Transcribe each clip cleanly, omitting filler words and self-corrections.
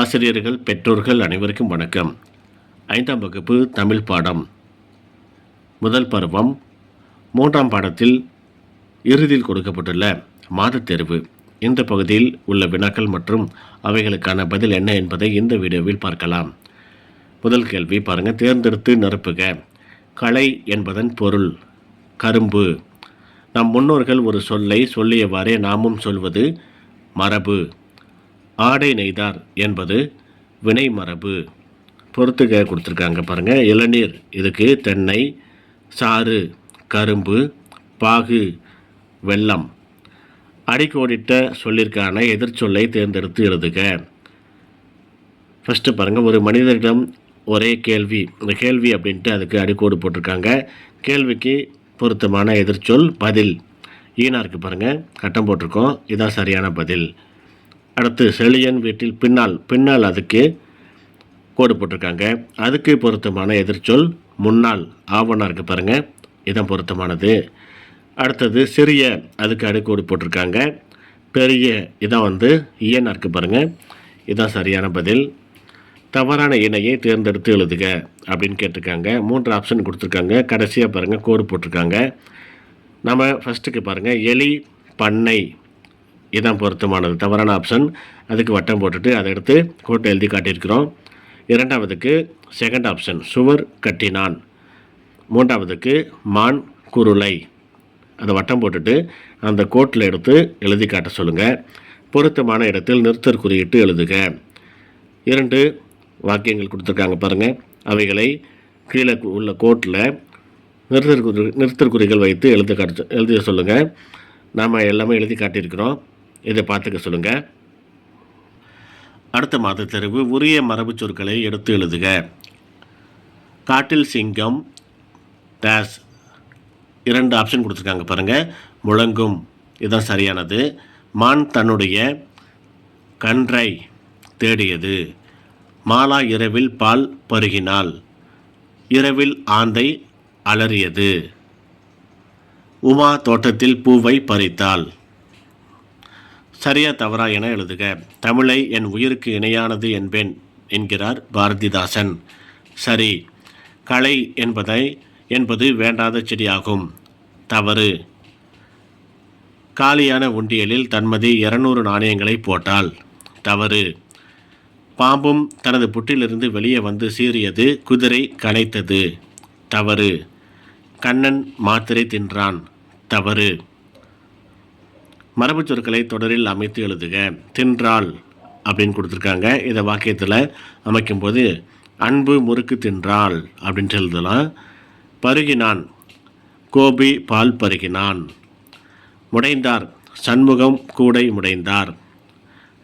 ஆசிரியர்கள், பெற்றோர்கள் அனைவருக்கும் வணக்கம். 5ஆம் வகுப்பு தமிழ் பாடம் முதல் பருவம் 3ஆம் பாடத்தில் இறுதியில் கொடுக்கப்பட்டுள்ள மாதத் தேர்வு. இந்த பகுதியில் உள்ள வினாக்கள் மற்றும் அவைகளுக்கான பதில் என்ன என்பதை இந்த வீடியோவில் பார்க்கலாம். முதல் கேள்வி பாருங்கள். தேர்ந்தெடுத்து நிரப்புக. களை என்பதன் பொருள் கரும்பு. நம் முன்னோர்கள் ஒரு சொல்லை சொல்லியவாறே நாமும் சொல்வது மரபு. ஆடை நெய்தார் என்பது வினை மரபு. பொறுத்துக்க கொடுத்துருக்காங்க பாருங்கள். இளநீர் இதுக்கு தென்னை, சாறு கரும்பு, பாகு வெல்லம். அடிக்கோடிட்ட சொல்லிற்கான எதிர்ச்சொல்லை தேர்ந்தெடுத்து எழுதுக. ஃபஸ்ட்டு பாருங்கள். ஒரு மனிதரிடம் ஒரே கேள்வி. இந்த கேள்வி அப்படின்ட்டு அதுக்கு அடிக்கோடு போட்டிருக்காங்க. கேள்விக்கு பொருத்தமான எதிர்ச்சொல் பதில். ஈனாருக்கு பாருங்கள் கட்டம் போட்டிருக்கோம். இதுதான் சரியான பதில். அடுத்து செழியன் வீட்டில் பின்னால் அதுக்கு கோடு போட்டிருக்காங்க. அதுக்கு பொருத்தமான எதிர்ச்சொல் முன்னாள். ஆவணா இருக்குது பாருங்கள், இதான் பொருத்தமானது. அடுத்தது சிறிய, அதுக்கு அடிக்கோடு போட்டிருக்காங்க. பெரிய, இதான் இயனா இருக்குது பாருங்கள், இதுதான் சரியான பதில். தவறான இணையை தேர்ந்தெடுத்து எழுதுக அப்படின்னு கேட்டிருக்காங்க. 3 ஆப்ஷன் கொடுத்துருக்காங்க. கடைசியாக பாருங்கள் கோடு போட்டிருக்காங்க. நம்ம ஃபஸ்ட்டுக்கு பாருங்கள் எலி பண்ணை, இதுதான் பொருத்தமானது. தவறான ஆப்ஷன். அதுக்கு வட்டம் போட்டுட்டு அதை எடுத்து கோட்டை எழுதி காட்டியிருக்கிறோம். 2ஆவதுக்கு செகண்ட் ஆப்ஷன் சுவர் கட்டினான். 3ஆவதுக்கு மான் குருளை, அதை வட்டம் போட்டுட்டு அந்த கோட்டில் எடுத்து எழுதி காட்ட சொல்லுங்கள். பொருத்தமான இடத்தில் நிறுத்தற் குறியிட்டு எழுதுக. 2 வாக்கியங்கள் கொடுத்துருக்காங்க பாருங்கள். அவைகளை கீழே உள்ள கோட்டில் நிறுத்தற் குறிகள் வைத்து எழுத சொல்லுங்கள். நாம் எல்லாமே எழுதி காட்டியிருக்கிறோம். இதை பார்த்துக்க சொல்லுங்கள். அடுத்த மாத தேர்வு. உரிய மரபு சொற்களை எடுத்து எழுதுக. காட்டில் சிங்கம் டேஸ். 2 ஆப்ஷன் கொடுத்துருக்காங்க பாருங்கள். முழங்கும், இதுதான் சரியானது. மான் தன்னுடைய கன்றை தேடியது. மாலா இரவில் பால் பருகினாள். இரவில் ஆந்தை அலறியது. உமா தோட்டத்தில் பூவை பறித்தாள். சரியா தவறா என எழுதுக. தமிழை என் உயிருக்கு இணையானது என்பேன் என்கிறார் பாரதிதாசன். சரி. களை என்பது வேண்டாத செடியாகும். தவறு. காலியான உண்டியலில் தன்மதி 200 நாணயங்களை போட்டாள். தவறு. பாம்பும் தனது புற்றிலிருந்து வெளியே வந்து சீறியது. குதிரை கனைத்தது. தவறு. கண்ணன் மாத்திரை தின்றான். தவறு. மரபு சொற்களை தொடரில் அமைத்து எழுதுக. தின்றாள் அப்படின்னு கொடுத்துருக்காங்க. இதை வாக்கியத்தில் அமைக்கும்போது அன்பு முறுக்கு தின்றாள் அப்படின்ட்டு எழுதலாம். பருகினான், கோபி பால் பருகினான். முடைந்தார், சண்முகம் கூடை முடைந்தார்.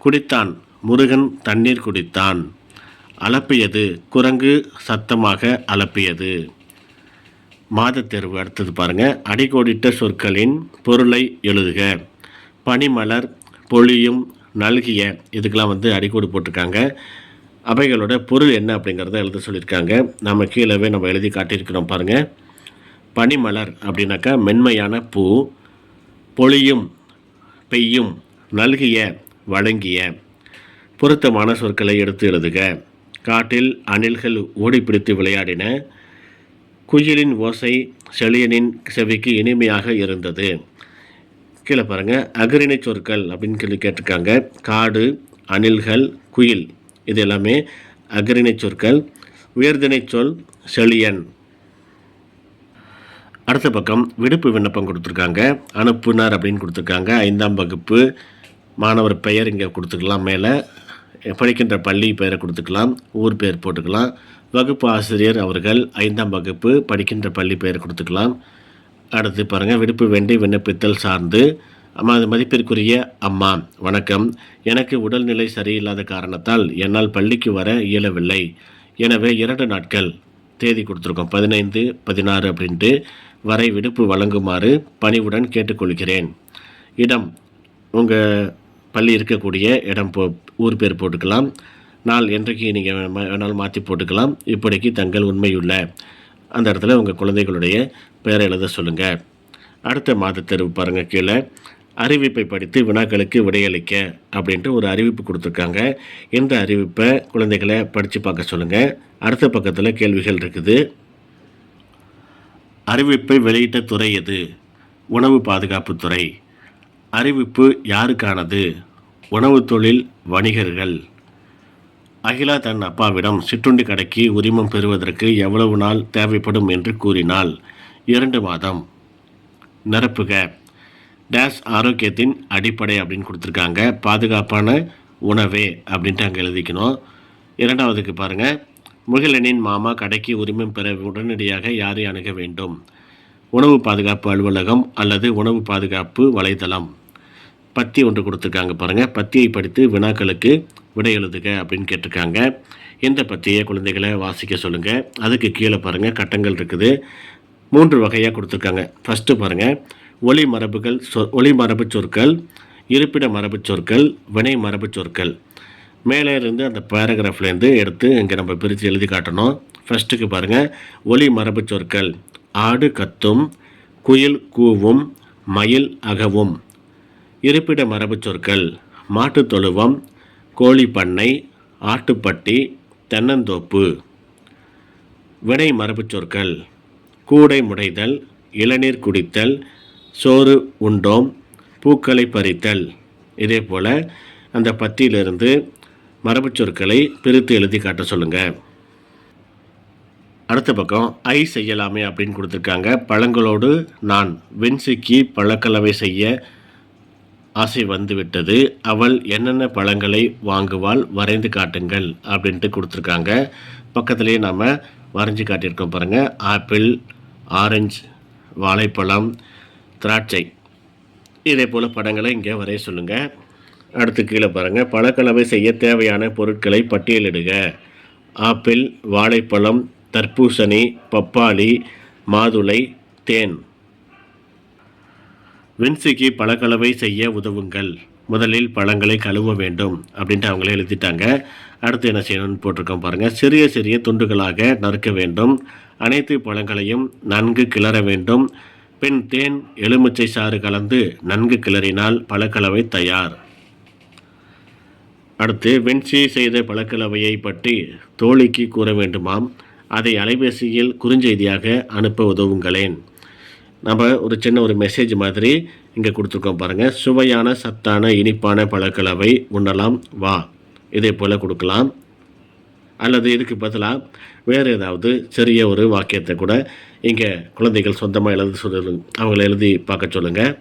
குடித்தான், முருகன் தண்ணீர் குடித்தான். அலப்பியது, குரங்கு சத்தமாக அலப்பியது. மாதத் தேர்வு அடுத்தது பாருங்கள். அடிக்கோடிட்ட சொற்களின் பொருளை எழுதுக. பனிமலர், பொழியும், நல்கிய, இதுக்கெல்லாம் அடிக்கோடு போட்டிருக்காங்க. அவைகளோட பொருள் என்ன அப்படிங்கிறத எழுத சொல்லியிருக்காங்க. நம்ம கீழவே நம்ம எழுதி காட்டியிருக்கிறோம் பாருங்கள். பனிமலர் அப்படின்னாக்கா மென்மையான பூ. பொழியும் பெய்யும், நல்கிய வழங்கிய. பொருத்தமான சொற்களை எடுத்து எழுதுக. காட்டில் அணில்கள் ஓடிப்பிடித்து விளையாடின. குயிலின் ஓசை செழியனின் செவிக்கு இனிமையாக இருந்தது. கீழே பாருங்கள். அகரிணை சொற்கள் அப்படின்னு சொல்லி கேட்டிருக்காங்க. காடு, அணில்கள், குயில், இது எல்லாமே அகரிணை சொற்கள். உயர்திணை சொல் செழியன். அடுத்த பக்கம் விடுப்பு விண்ணப்பம் கொடுத்துருக்காங்க. அனுப்புனர் அப்படின்னு கொடுத்துருக்காங்க. 5ஆம் வகுப்பு மாணவர் பெயர் இங்கே கொடுத்துக்கலாம். மேலே படிக்கின்ற பள்ளி பெயரை கொடுத்துக்கலாம். ஊர் பெயர் போட்டுக்கலாம். வகுப்பு ஆசிரியர் அவர்கள் 5ஆம் வகுப்பு படிக்கின்ற பள்ளி பெயர் கொடுத்துக்கலாம். அடுத்து பாருங்கள். விடுப்பு வேண்டி விண்ணப்பித்தல் சார்ந்து மதிப்பிற்குரிய அம்மா வணக்கம். எனக்கு உடல்நிலை சரியில்லாத காரணத்தால் என்னால் பள்ளிக்கு வர இயலவில்லை. எனவே 2 நாட்கள் தேதி கொடுத்துருக்கோம், 15, 16 அப்படின்ட்டு வரை விடுப்பு வழங்குமாறு பணிவுடன் கேட்டுக்கொள்கிறேன். இடம், உங்கள் பள்ளி இருக்கக்கூடிய இடம் ஊர் பேர் போட்டுக்கலாம். நாள் என்றைக்கு நீங்கள் வேணாலும் மாற்றி போட்டுக்கலாம். இப்படிக்கு தங்கள் உண்மையுள்ள அந்த இடத்துல உங்கள் குழந்தைகளுடைய பெயரை எழுத சொல்லுங்கள். அடுத்த மாத தேர்வு பாருங்கள். கீழே அறிவிப்பை படித்து வினாக்களுக்கு விடையளிக்க அப்படின்ட்டு ஒரு அறிவிப்பு கொடுத்துருக்காங்க. இந்த அறிவிப்பை குழந்தைகளை படித்து பார்க்க சொல்லுங்கள். அடுத்த பக்கத்தில் கேள்விகள் இருக்குது. அறிவிப்பை வெளியிட்ட துறை எது? உணவு பாதுகாப்புத்துறை. அறிவிப்பு யாருக்கானது? உணவு தொழில் வணிகர்கள். அகிலா தன் அப்பாவிடம் சிற்றுண்டி கடைக்கு உரிமம் பெறுவதற்கு எவ்வளவு நாள் தேவைப்படும் என்று கூறினாள். 2 மாதம். நிரப்புக. டேஸ் ஆரோக்கியத்தின் அடிப்படை அப்படின்னு கொடுத்துருக்காங்க. பாதுகாப்பான உணவே அப்படின்ட்டு அங்கே எழுதிக்கணும். 2வதுக்கு பாருங்கள். முகிலனின் மாமா கடைக்கு உரிமம் பெற உடனடியாக யாரை அணுக வேண்டும்? உணவு பாதுகாப்பு அலுவலகம் அல்லது உணவு பாதுகாப்பு வலைதளம். பத்தி ஒன்று கொடுத்துருக்காங்க பாருங்கள். பத்தியை படித்து வினாக்களுக்கு விடை எழுதுக அப்படின்னு கேட்டிருக்காங்க. இந்த பத்தியை குழந்தைகளை வாசிக்க சொல்லுங்கள். அதுக்கு கீழே பாருங்கள் கட்டங்கள் இருக்குது. 3 வகையாக கொடுத்துருக்காங்க. ஃபஸ்ட்டு பாருங்கள், ஒளி மரபு சொற்கள், இருப்பிட மரபு சொற்கள், வினை மரபு சொற்கள். மேலே இருந்து அந்த பேராகிராஃப்லேருந்து எடுத்து இங்கே நம்ம பிரித்து எழுதி காட்டணும். ஃபஸ்ட்டுக்கு பாருங்கள், ஒளி மரபு சொற்கள். ஆடு கத்தும், குயில் கூவும், மயில் அகவும். இருப்பிட மரபு சொற்கள். மாட்டுத் தொழுவம், கோழி பண்ணை, ஆட்டுப்பட்டி, தென்னந்தோப்பு. வினை மரபு சொற்கள். கூடை முடைதல், இளநீர் குடித்தல், சோறு உண்டோம், பூக்களை பறித்தல். இதே போல் அந்த பத்தியிலிருந்து மரபு சொற்களை பிரித்து எழுதி காட்ட சொல்லுங்கள். அடுத்த பக்கம் ஐ செய்யலாமே அப்படின்னு கொடுத்துருக்காங்க. பழங்களோடு நான் வெண்சிக்கி பழக்கலவை செய்ய ஆசை வந்துவிட்டது. அவள் என்னென்ன பழங்களை வாங்குவாள் வரைந்து காட்டுங்கள் அப்படின்ட்டு கொடுத்துருக்காங்க. பக்கத்துலேயே நம்ம வரைஞ்சி காட்டியிருக்கோம் பாருங்கள். ஆப்பிள், ஆரஞ்சு, வாழைப்பழம், திராட்சை. இதே போல் படங்களை இங்கே வரைய சொல்லுங்கள். அடுத்து கீழே பாருங்கள். பழக்கலவை செய்ய தேவையான பொருட்களை பட்டியலிடுக. ஆப்பிள், வாழைப்பழம், தர்பூசணி, பப்பாளி, மாதுளை, தேன். வெண்சிக்கு பழக்கலவை செய்ய உதவுங்கள். முதலில் பழங்களை கழுவ வேண்டும் அப்படின்ட்டு அவங்களே எழுதிட்டாங்க. அடுத்து என்ன செய்யணும்னு போட்டிருக்கோம் பாருங்கள். சிறிய சிறிய துண்டுகளாக நறுக்க வேண்டும். அனைத்து பழங்களையும் நன்கு கிளற வேண்டும். பின் தேன், எலுமிச்சை சாறு கலந்து நன்கு கிளறினால் பழக்கலவை தயார். அடுத்து வெண்சி செய்த பழக்கலவையை பற்றி தோழிக்கு கூற வேண்டுமாம். அதை அலைபேசியில் குறுஞ்செய்தியாக அனுப்ப உதவுங்களேன். நம்ம ஒரு சின்ன மெசேஜ் மாதிரி இங்கே கொடுத்துருக்கோம் பாருங்கள். சுவையான சத்தான இனிப்பான பழக்கலவை உண்ணலாம் வா. இதே போல் கொடுக்கலாம். அல்லது இதுக்கு பதிலாக வேறு ஏதாவது சிறிய ஒரு வாக்கியத்தை கூட இங்கே குழந்தைகள் சொந்தமாக அவங்கள எழுதி பார்க்க சொல்லுங்கள்.